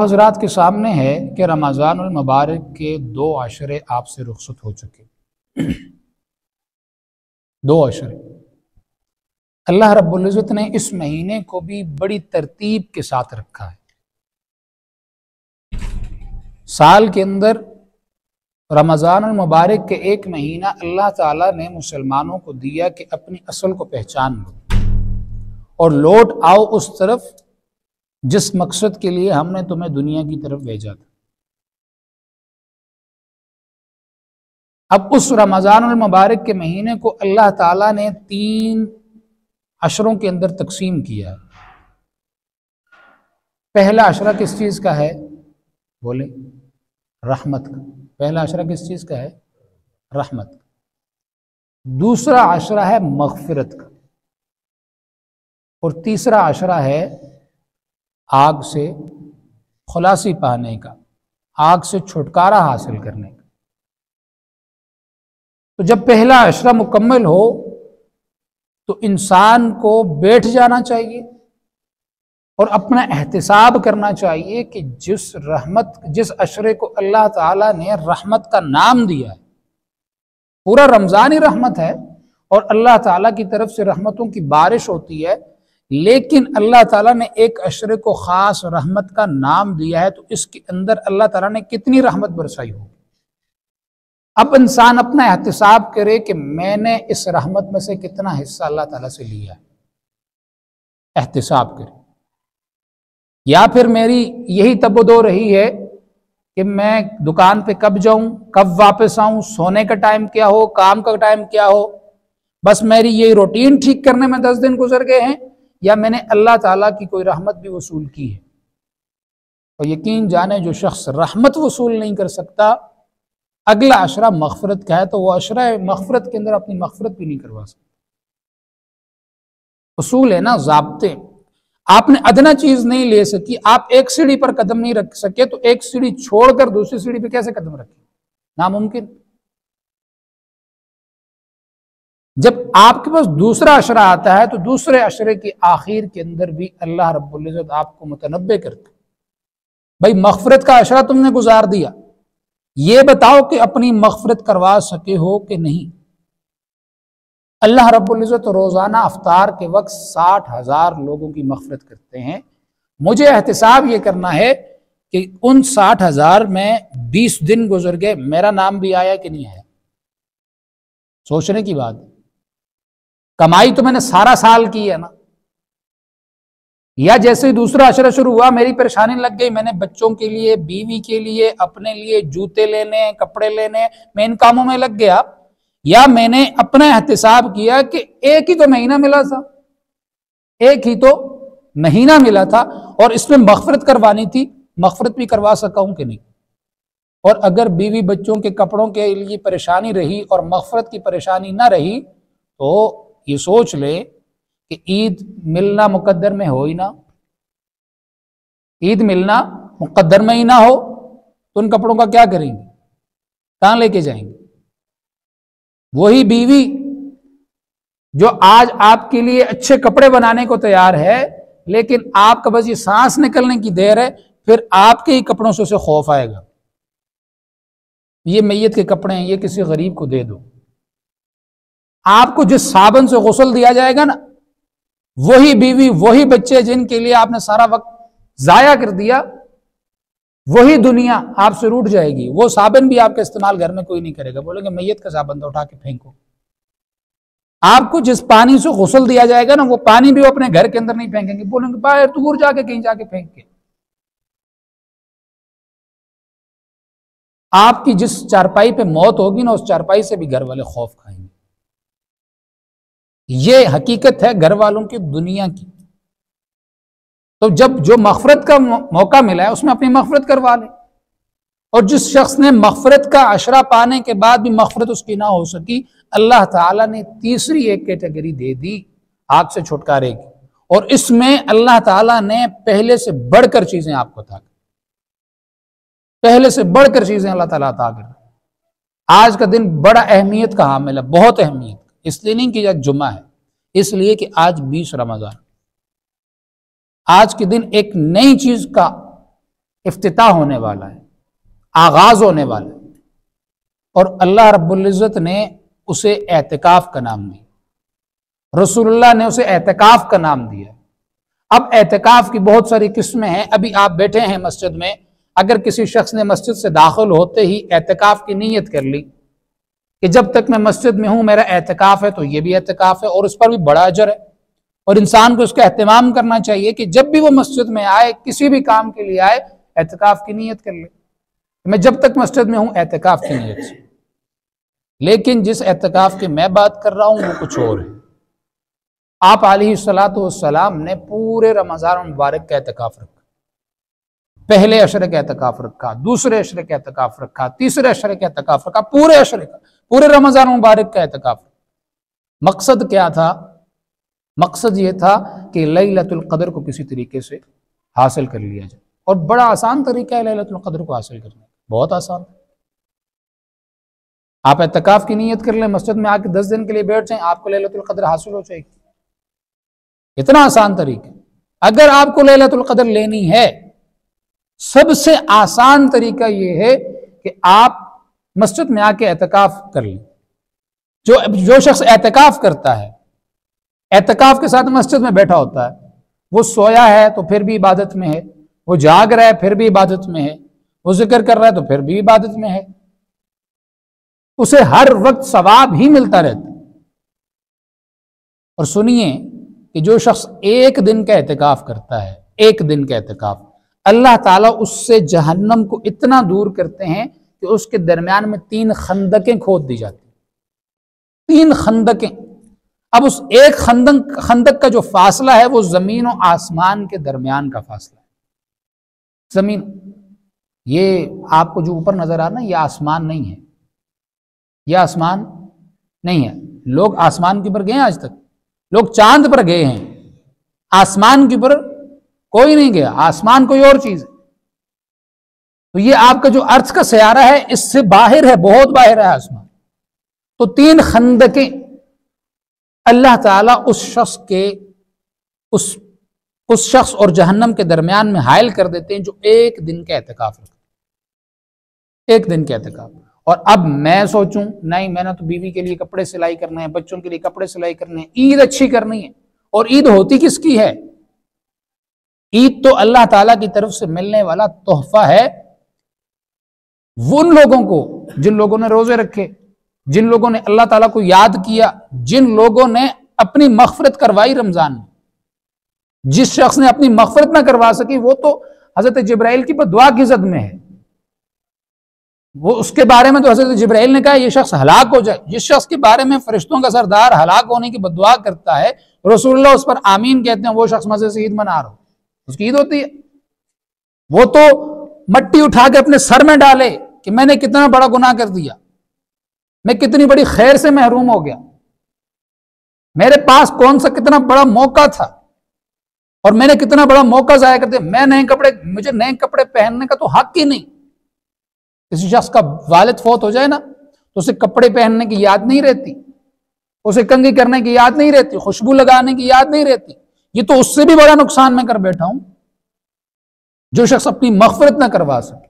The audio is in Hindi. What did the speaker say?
हजरात के सामने है कि रमज़ानुल मुबारक के 2 अशरे आपसे रुखसत हो चुके। 2 अशरे अल्लाह रब्बुल इज़्ज़त ने इस महीने को भी बड़ी तरतीब के साथ रखा है। साल के अंदर रमज़ानुल मुबारक के 1 महीना अल्लाह ताला ने मुसलमानों को दिया कि अपनी असल को पहचान लो और लौट आओ उस तरफ जिस मकसद के लिए हमने तुम्हें दुनिया की तरफ भेजा था। अब उस रमज़ानुल मुबारक के महीने को अल्लाह ताला ने 3 अशरों के अंदर तकसीम किया है। पहला अशरा किस चीज़ का है? बोले, रहमत का। पहला अशरा किस चीज़ का है? रहमत का। दूसरा अशरा है मग़फ़िरत का और तीसरा अशरा है आग से खुलासी पाने का, आग से छुटकारा हासिल करने का। तो जब पहला अशरा मुकम्मल हो तो इंसान को बैठ जाना चाहिए और अपना एहतिसाब करना चाहिए कि जिस अशरे को अल्लाह ताला ने रहमत का नाम दिया है, पूरा रमज़ान ही रहमत है और अल्लाह ताला की तरफ से रहमतों की बारिश होती है, लेकिन अल्लाह ताला ने एक अशरे को ख़ास रहमत का नाम दिया है, तो इसके अंदर अल्लाह ताला ने कितनी रहमत बरसाई होगी। अब इंसान अपना एहतिसाब करे कि मैंने इस रहमत में से कितना हिस्सा अल्लाह ताला से लिया है, एहतिसाब करे। या फिर मेरी यही तबदो रही है कि मैं दुकान पे कब जाऊं, कब वापस आऊं, सोने का टाइम क्या हो, काम का टाइम क्या हो, बस मेरी ये रूटीन ठीक करने में 10 दिन गुजर गए हैं, या मैंने अल्लाह ताला की कोई रहमत भी वसूल की है। और यकीन जाने जो शख्स रहमत वसूल नहीं कर सकता, अगला अशरा मग़फ़िरत का है, तो वह अशरा मग़फ़िरत के अंदर अपनी मग़फ़िरत भी नहीं करवा सकता। उसूल है ना, ज़ाब्ते। आपने अदना चीज नहीं ले सकी, आप एक सीढ़ी पर कदम नहीं रख सके, तो एक सीढ़ी छोड़कर दूसरी सीढ़ी पे कैसे कदम रखें? नामुमकिन। जब आपके पास दूसरा अशरा आता है तो दूसरे अशरे के आखिर के अंदर भी अल्लाह रब्बुल इज़्ज़त आपको मुतनब्बे करते, भाई मग़फ़िरत का अशरा तुमने गुजार दिया, ये बताओ कि अपनी मग़फ़िरत करवा सके हो कि नहीं। अल्लाह रब्बुल इज़्ज़त रोज़ाना अफ्तार के वक्त 60,000 लोगों की मग़फ़िरत करते हैं। मुझे एहतिसाब ये करना है कि उन 60,000 में 20 दिन गुजर गए, मेरा नाम भी आया कि नहीं आया। सोचने की बात है। कमाई तो मैंने सारा साल की है ना, या जैसे ही दूसरा अशरा शुरू हुआ मेरी परेशानी लग गई, मैंने बच्चों के लिए, बीवी के लिए, अपने लिए जूते लेने, कपड़े लेने, मैं इन कामों में लग गया, या मैंने अपना एहतिसाब किया कि एक ही तो महीना मिला था, एक ही तो महीना मिला था और इसमें मग़फ़िरत करवानी थी, मग़फ़िरत भी करवा सका हूं कि नहीं। और अगर बीवी बच्चों के कपड़ों के लिए परेशानी रही और मग़फ़िरत की परेशानी ना रही, तो ये सोच ले कि ईद मिलना मुकद्दर में हो ही ना, ईद मिलना मुकद्दर में ही ना हो, तो उन कपड़ों का क्या करेंगे, कहां लेके जाएंगे। वही बीवी जो आज आपके लिए अच्छे कपड़े बनाने को तैयार है, लेकिन आपका बस ये सांस निकलने की देर है, फिर आपके ही कपड़ों से उसे खौफ आएगा, ये मैयत के कपड़े हैं, ये किसी गरीब को दे दो। आपको जिस साबुन से गुस्ल दिया जाएगा ना, वही बीवी, वही बच्चे जिनके लिए आपने सारा वक्त जाया कर दिया, वही दुनिया आपसे रूठ जाएगी। वो साबुन भी आपका इस्तेमाल घर में कोई नहीं करेगा, बोलेंगे मैयत का साबुन तो उठा के फेंको। आपको जिस पानी से गुस्ल दिया जाएगा ना, वो पानी भी वो अपने घर के अंदर नहीं फेंकेंगे, बोलेंगे बाहर दूर जाके कहीं जाके फेंक के। आपकी जिस चारपाई पे मौत होगी ना, उस चारपाई से भी घर वाले खौफ खाएंगे। ये हकीकत है घर वालों की, दुनिया की। तो जब जो मग़फ़िरत का मौका मिला है उसमें अपनी मग़फ़िरत करवा ले। और जिस शख्स ने मग़फ़िरत का अशरा पाने के बाद भी मग़फ़िरत उसकी ना हो सकी, अल्लाह ताला ने तीसरी एक कैटेगरी दे दी आग से छुटकारे की, और इसमें अल्लाह ताला ने पहले से बढ़कर चीजें आपको अता कर, पहले से बढ़कर चीजें अल्लाह ताला अता कर। आज का दिन बड़ा अहमियत का हामिल है, बहुत अहमियत। इसलिए नहीं कि आज जुम्मा है, इसलिए कि आज 20 रमज़ान। आज के दिन एक नई चीज का इफ्तिताह होने वाला है, आगाज होने वाला है, और अल्लाह रब्बुल इज़्ज़त ने उसे एतिकाफ का नाम दिया, रसूलुल्लाह ने उसे एतिकाफ का नाम दिया। अब एतिकाफ की बहुत सारी किस्में हैं। अभी आप बैठे हैं मस्जिद में, अगर किसी शख्स ने मस्जिद से दाखिल होते ही एतिकाफ की नीयत कर ली कि जब तक मैं मस्जिद में हूं मेरा एतिकाफ है, तो ये भी एतिकाफ है और उस पर भी बड़ा अजर है। और इंसान को इसका एहतमाम करना चाहिए कि जब भी वो मस्जिद में आए, किसी भी काम के लिए आए, एतिकाफ की नीयत कर ले। मैं जब तक मस्जिद में हूं एतिकाफ की नीयत से। लेकिन जिस एतिकाफ की मैं बात कर रहा हूं वो कुछ और है। आप अलैहिस्सलातु वस्सलाम ने पूरे रमज़ान मुबारक का एतिकाफ रखा, पहले अशरे का एतिकाफ रखा, दूसरे अशरे का एतिकाफ रखा, तीसरे अशरे का एतिकाफ रखा, पूरे अशरे का, पूरे रमज़ान मुबारक का एतिकाफ। मकसद क्या था? मकसद ये था कि लैलतुल क़द्र को किसी तरीके से हासिल कर लिया जाए। और बड़ा आसान तरीका है लैलतुल क़द्र को हासिल करने का, बहुत आसान। आप एतिकाफ की नीयत कर लें, मस्जिद में आके 10 दिन के लिए बैठ जाएं, आपको लैलतुल क़द्र हासिल हो जाएगी। इतना आसान तरीका। अगर आपको लैलतुल क़द्र लेनी है, सबसे आसान तरीका यह है कि आप मस्जिद में आके एतिकाफ कर लें। जो शख्स एतिकाफ करता है, एतिकाफ के साथ मस्जिद में बैठा होता है, वो सोया है तो फिर भी इबादत में है, वो जाग रहा है फिर भी इबादत में है, वो जिक्र कर रहा है तो फिर भी इबादत में है, उसे हर वक्त सवाब ही मिलता रहता है। और सुनिए कि जो शख्स एक दिन का एतिकाफ करता है, एक दिन का एतिकाफ, अल्लाह ताला उससे जहन्नम को इतना दूर करते हैं कि उसके दरमियान में 3 खंदकें खोद दी जाती हैं। 3 खंदकें। अब उस एक खंदक का जो फासला है वो जमीन और आसमान के दरमियान का फासला है। जमीन, ये आपको जो ऊपर नजर आ रहा है ना, ये आसमान नहीं है, ये आसमान नहीं है। लोग आसमान के ऊपर गए हैं आज तक? लोग चांद पर गए हैं, आसमान के ऊपर कोई नहीं गया। आसमान कोई और चीज है। तो ये आपका जो अर्थ का सयारा है, इससे बाहर है, बहुत बाहर है आसमान। तो 3 खंदकें अल्लाह ताला उस शख्स के उस शख्स और जहन्नम के दरमियान में हायल कर देते हैं जो एक दिन का एतिकाफ रखते हैं। एक दिन का एतिकाफ। और अब मैं सोचूं, नहीं, मैंने तो बीवी के लिए कपड़े सिलाई करने हैं, बच्चों के लिए कपड़े सिलाई करने हैं, ईद अच्छी करनी है। और ईद होती किसकी है? ईद तो अल्लाह ताला की तरफ से मिलने वाला तोहफा है उन लोगों को जिन लोगों ने रोजे रखे, जिन लोगों ने अल्लाह ताला को याद किया, जिन लोगों ने अपनी मग़फ़िरत करवाई रमजान में। जिस शख्स ने अपनी मग़फ़िरत ना करवा सकी वो तो हजरत जिब्राइल की बदुआ की जद में है। वो उसके बारे में तो हजरत जिब्राइल ने कहा ये शख्स हलाक हो जाए। जिस शख्स के बारे में फरिश्तों का सरदार हलाक होने की बदुआ करता है, रसूलुल्लाह उस पर आमीन कहते हैं, वो शख्स मजे से ईद मना रहा हो, उसकी ईद होती है। वो तो मट्टी उठा के अपने सर में डाले कि मैंने कितना बड़ा गुनाह कर दिया, मैं कितनी बड़ी खैर से महरूम हो गया, मेरे पास कौन सा कितना बड़ा मौका था और मैंने कितना बड़ा मौका जाया कर दिया। मुझे नए कपड़े पहनने का तो हक ही नहीं। किसी शख्स का वालिद फौत हो जाए ना, तो उसे कपड़े पहनने की याद नहीं रहती, उसे कंघी करने की याद नहीं रहती, खुशबू लगाने की याद नहीं रहती। ये तो उससे भी बड़ा नुकसान मैं कर बैठा हूं जो शख्स अपनी मग़फ़िरत ना करवा सके।